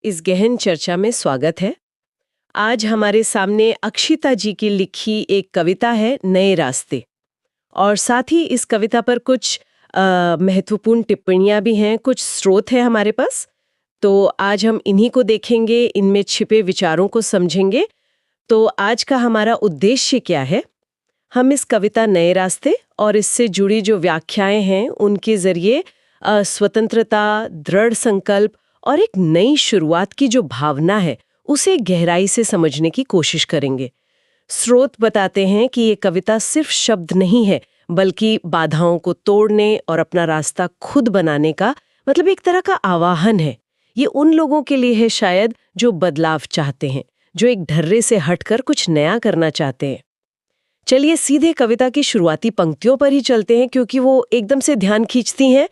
इस गहन चर्चा में स्वागत है। आज हमारे सामने अक्षिता जी की लिखी एक कविता है नए रास्ते, और साथ ही इस कविता पर कुछ महत्वपूर्ण टिप्पणियां भी हैं, कुछ स्रोत हैं हमारे पास। तो आज हम इन्हीं को देखेंगे, इनमें छिपे विचारों को समझेंगे। तो आज का हमारा उद्देश्य क्या है? हम इस कविता नए रास्ते और इससे जुड़ी जो व्याख्याएं हैं उनके जरिए स्वतंत्रता, दृढ़ संकल्प और एक नई शुरुआत की जो भावना है उसे गहराई से समझने की कोशिश करेंगे। स्रोत बताते हैं कि ये कविता सिर्फ शब्द नहीं है, बल्कि बाधाओं को तोड़ने और अपना रास्ता खुद बनाने का मतलब एक तरह का आवाहन है। ये उन लोगों के लिए है शायद जो बदलाव चाहते हैं, जो एक ढर्रे से हटकर कुछ नया करना चाहते हैं। चलिए सीधे कविता की शुरुआती पंक्तियों पर ही चलते हैं, क्योंकि वो एकदम से ध्यान खींचती हैं।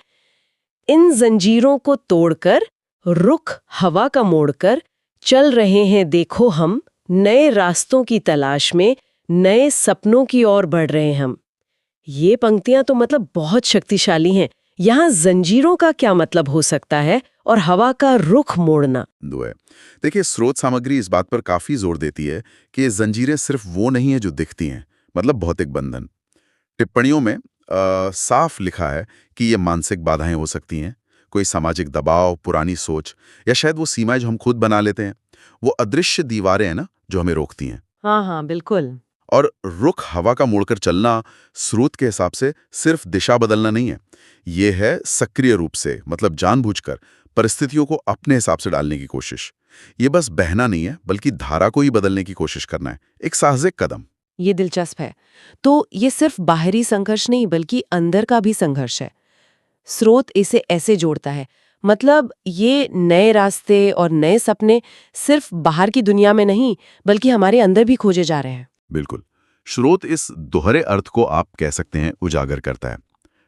इन जंजीरों को तोड़कर, रुख हवा का मोड़कर, चल रहे हैं देखो हम, नए रास्तों की तलाश में, नए सपनों की ओर बढ़ रहे हैं हम। ये पंक्तियां तो मतलब बहुत शक्तिशाली हैं। यहाँ जंजीरों का क्या मतलब हो सकता है और हवा का रुख मोड़ना? देखिए, स्रोत सामग्री इस बात पर काफी जोर देती है कि ये जंजीरें सिर्फ वो नहीं है जो दिखती हैं, मतलब भौतिक बंधन। टिप्पणियों में साफ लिखा है कि ये मानसिक बाधाएं हो सकती हैं, कोई सामाजिक दबाव, पुरानी सोच, या शायद वो सीमाएं जो हम खुद बना लेते हैं, वो अदृश्य दीवारें हैं ना जो हमें रोकती हैं। हाँ हाँ, बिल्कुल। और रुख हवा का मोड़कर चलना स्रोत के हिसाब से सिर्फ दिशा बदलना नहीं है, ये है सक्रिय रूप से, मतलब जानबूझकर परिस्थितियों को अपने हिसाब से डालने की कोशिश। ये बस बहना नहीं है, बल्कि धारा को ही बदलने की कोशिश करना है, एक साहसिक कदम। ये दिलचस्प है। तो ये सिर्फ बाहरी संघर्ष नहीं, बल्कि अंदर का भी संघर्ष है। स्रोत इसे ऐसे जोड़ता है, मतलब ये नए रास्ते और नए सपने सिर्फ बाहर की दुनिया में नहीं, बल्कि हमारे अंदर भी खोजे जा रहे हैं। बिल्कुल। स्रोत इस दोहरे अर्थ को आप कह सकते हैं उजागर करता है।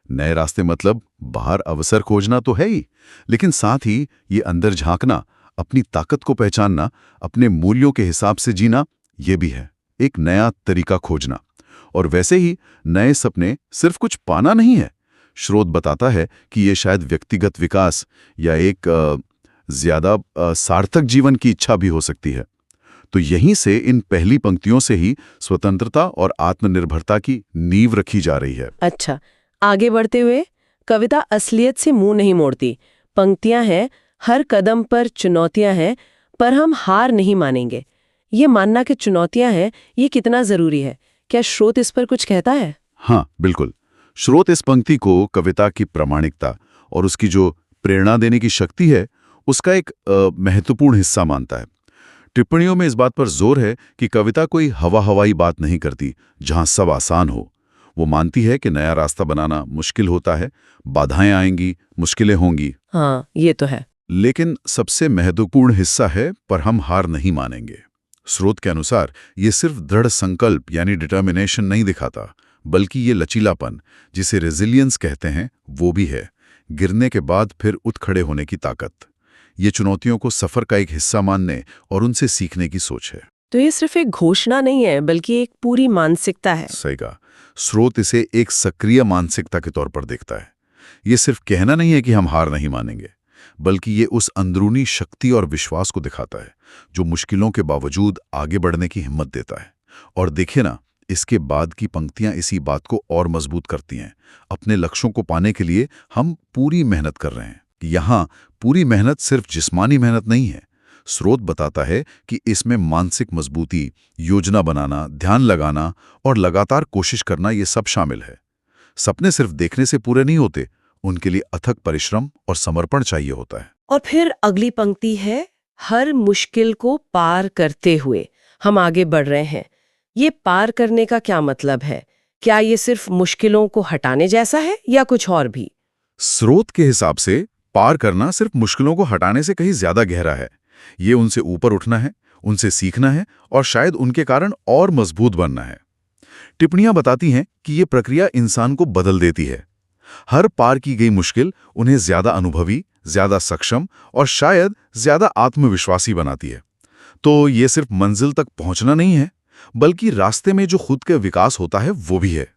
नए रास्ते मतलब बाहर अवसर खोजना तो है ही, लेकिन साथ ही ये अंदर झांकना, अपनी ताकत को पहचानना, अपने मूल्यों के हिसाब से जीना, ये भी है एक नया तरीका खोजना। और वैसे ही नए सपने सिर्फ कुछ पाना नहीं है। स्रोत बताता है कि ये शायद व्यक्तिगत विकास या एक ज्यादा सार्थक जीवन की इच्छा भी हो सकती है। तो यहीं से, इन पहली पंक्तियों से ही स्वतंत्रता और आत्मनिर्भरता की नींव रखी जा रही है। अच्छा, आगे बढ़ते हुए कविता असलियत से मुंह नहीं मोड़ती। पंक्तियां हैं, हर कदम पर चुनौतियां हैं, पर हम हार नहीं मानेंगे। ये मानना कि चुनौतियां हैं, ये कितना जरूरी है? क्या स्रोत इस पर कुछ कहता है? हाँ, बिल्कुल। स्रोत इस पंक्ति को कविता की प्रामाणिकता और उसकी जो प्रेरणा देने की शक्ति है, उसका एक महत्वपूर्ण हिस्सा मानता है। टिप्पणियों में इस बात पर जोर है कि कविता कोई हवाई बात नहीं करती जहां सब आसान हो। वो मानती है कि नया रास्ता बनाना मुश्किल होता है, बाधाएं आएंगी, मुश्किलें होंगी। हाँ, ये तो है। लेकिन सबसे महत्वपूर्ण हिस्सा है, पर हम हार नहीं मानेंगे। स्रोत के अनुसार ये सिर्फ दृढ़ संकल्प यानी डिटर्मिनेशन नहीं दिखाता, बल्कि ये लचीलापन, जिसे रेजिलियंस कहते हैं, वो भी है। गिरने के बाद फिर उठ खड़े होने की ताकत। ये चुनौतियों को सफर का एक हिस्सा मानने और उनसे सीखने की सोच है। तो ये सिर्फ एक घोषणा नहीं है, बल्कि एक पूरी मानसिकता है। सही कहा। स्रोत इसे एक सक्रिय मानसिकता के तौर पर देखता है। ये सिर्फ कहना नहीं है कि हम हार नहीं मानेंगे, बल्कि ये उस अंदरूनी शक्ति और विश्वास को दिखाता है जो मुश्किलों के बावजूद आगे बढ़ने की हिम्मत देता है। और देखिए ना, इसके बाद की पंक्तियां इसी बात को और मजबूत करती हैं। अपने लक्ष्यों को पाने के लिए हम पूरी मेहनत कर रहे हैं। यहाँ पूरी मेहनत सिर्फ जिस्मानी मेहनत नहीं है। स्रोत बताता है कि इसमें मानसिक मजबूती, योजना बनाना, ध्यान लगाना और लगातार कोशिश करना, ये सब शामिल है। सपने सिर्फ देखने से पूरे नहीं होते, उनके लिए अथक परिश्रम और समर्पण चाहिए होता है। और फिर अगली पंक्ति है, हर मुश्किल को पार करते हुए हम आगे बढ़ रहे हैं। ये पार करने का क्या मतलब है? क्या ये सिर्फ मुश्किलों को हटाने जैसा है या कुछ और भी? स्रोत के हिसाब से पार करना सिर्फ मुश्किलों को हटाने से कहीं ज्यादा गहरा है। ये उनसे ऊपर उठना है, उनसे सीखना है और शायद उनके कारण और मजबूत बनना है। टिप्पणियां बताती हैं कि ये प्रक्रिया इंसान को बदल देती है। हर पार की गई मुश्किल उन्हें ज्यादा अनुभवी, ज्यादा सक्षम और शायद ज्यादा आत्मविश्वासी बनाती है। तो ये सिर्फ मंजिल तक पहुंचना नहीं है, बल्कि रास्ते में जो खुद का विकास होता है वो भी है।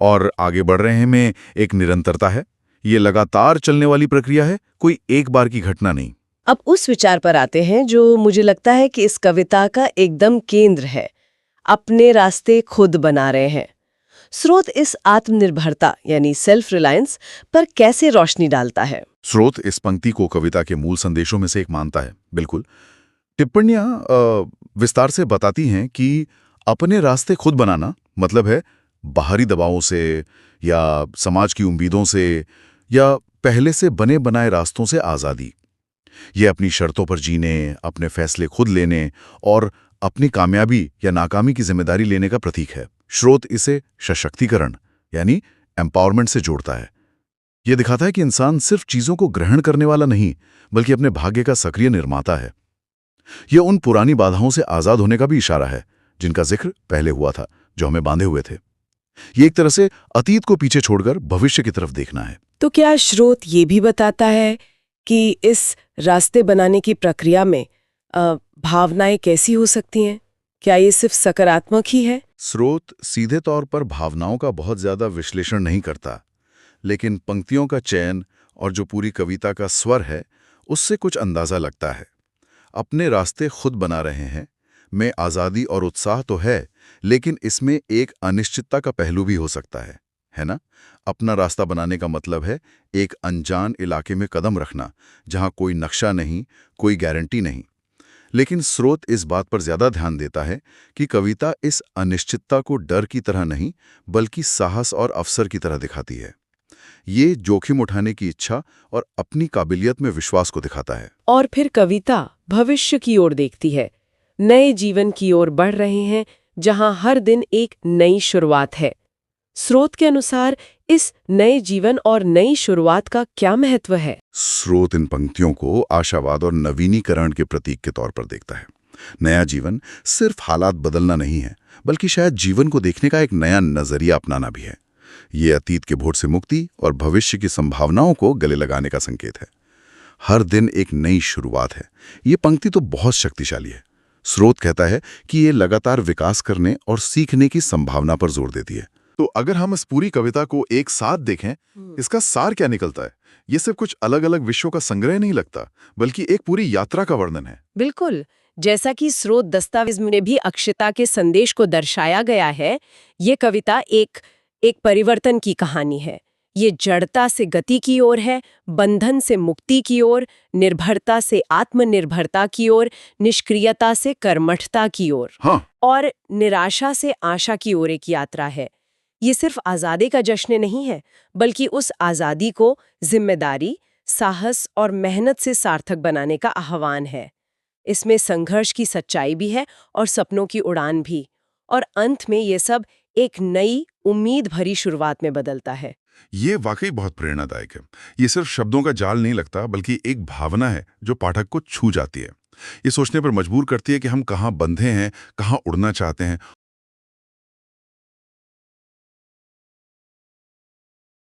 और आगे बढ़ रहे में एक निरंतरता है। ये लगातार चलने वाली प्रक्रिया है, कोई एक बार की घटना नहीं। अब उस विचार पर आते हैं जो मुझे लगता है कि इस कविता का एकदम केंद्र है। अपने रास्ते खुद बना रहे हैं। स्रोत इस आत्मनिर्भरता यानी सेल्फ रिलायंस पर कैसे रोशनी डालता है? स्रोत इस पंक्ति को कविता के मूल संदेशों में से एक मानता है। बिल्कुल। टिप्पणियां विस्तार से बताती हैं कि अपने रास्ते खुद बनाना मतलब है बाहरी दबावों से या समाज की उम्मीदों से या पहले से बने बनाए रास्तों से आज़ादी। ये अपनी शर्तों पर जीने, अपने फैसले खुद लेने और अपनी कामयाबी या नाकामी की जिम्मेदारी लेने का प्रतीक है। स्रोत इसे सशक्तिकरण यानी एम्पावरमेंट से जोड़ता है। ये दिखाता है कि इंसान सिर्फ चीजों को ग्रहण करने वाला नहीं, बल्कि अपने भाग्य का सक्रिय निर्माता है। यह उन पुरानी बाधाओं से आजाद होने का भी इशारा है जिनका जिक्र पहले हुआ था, जो हमें बांधे हुए थे। ये एक तरह से अतीत को पीछे छोड़कर भविष्य की तरफ देखना है। तो क्या स्रोत ये भी बताता है कि इस रास्ते बनाने की प्रक्रिया में भावनाएं कैसी हो सकती हैं? क्या ये सिर्फ सकारात्मक ही है? स्रोत सीधे तौर पर भावनाओं का बहुत ज्यादा विश्लेषण नहीं करता, लेकिन पंक्तियों का चयन और जो पूरी कविता का स्वर है, उससे कुछ अंदाजा लगता है। अपने रास्ते खुद बना रहे हैं में आज़ादी और उत्साह तो है, लेकिन इसमें एक अनिश्चितता का पहलू भी हो सकता है ना? अपना रास्ता बनाने का मतलब है एक अनजान इलाके में कदम रखना, जहां कोई नक्शा नहीं, कोई गारंटी नहीं। लेकिन स्रोत इस बात पर ज्यादा ध्यान देता है कि कविता इस अनिश्चितता को डर की तरह नहीं, बल्कि साहस और अवसर की तरह दिखाती है। ये जोखिम उठाने की इच्छा और अपनी काबिलियत में विश्वास को दिखाता है। और फिर कविता भविष्य की ओर देखती है, नए जीवन की ओर बढ़ रहे हैं, जहां हर दिन एक नई शुरुआत है। स्रोत के अनुसार इस नए जीवन और नई शुरुआत का क्या महत्व है? स्रोत इन पंक्तियों को आशावाद और नवीनीकरण के प्रतीक के तौर पर देखता है। नया जीवन सिर्फ हालात बदलना नहीं है, बल्कि शायद जीवन को देखने का एक नया नजरिया अपनाना भी है। ये अतीत के बोझ से मुक्ति और भविष्य की संभावनाओं को गले लगाने का संकेत है। हर दिन एक नई शुरुआत है। ये पंक्ति तो बहुत शक्तिशाली है। स्रोत कहता है कि ये लगातार विकास करने और सीखने की संभावना पर जोर देती है। तो अगर हम इस पूरी कविता को एक साथ देखें, इसका सार क्या निकलता है? ये सिर्फ कुछ अलग अलग विषयों का संग्रह नहीं लगता, बल्कि एक पूरी यात्रा का वर्णन है। बिल्कुल। जैसा कि स्रोत दस्तावेज में भी अक्षता के संदेश को दर्शाया गया है, ये कविता एक परिवर्तन की कहानी है। ये जड़ता से गति की ओर है, बंधन से मुक्ति की ओर, निर्भरता से आत्मनिर्भरता की ओर, निष्क्रियता से कर्मठता की ओर, हाँ। और निराशा से आशा की ओर एक यात्रा है। ये सिर्फ आज़ादी का जश्न नहीं है, बल्कि उस आज़ादी को जिम्मेदारी, साहस और मेहनत से सार्थक बनाने का आह्वान है। इसमें संघर्ष की सच्चाई भी है और सपनों की उड़ान भी। और अंत में ये सब एक नई उम्मीद भरी शुरुआत में बदलता है। ये वाकई बहुत प्रेरणादायक है। ये सिर्फ शब्दों का जाल नहीं लगता, बल्कि एक भावना है जो पाठक को छू जाती है। ये सोचने पर मजबूर करती है कि हम कहाँ बंधे हैं, कहाँ उड़ना चाहते हैं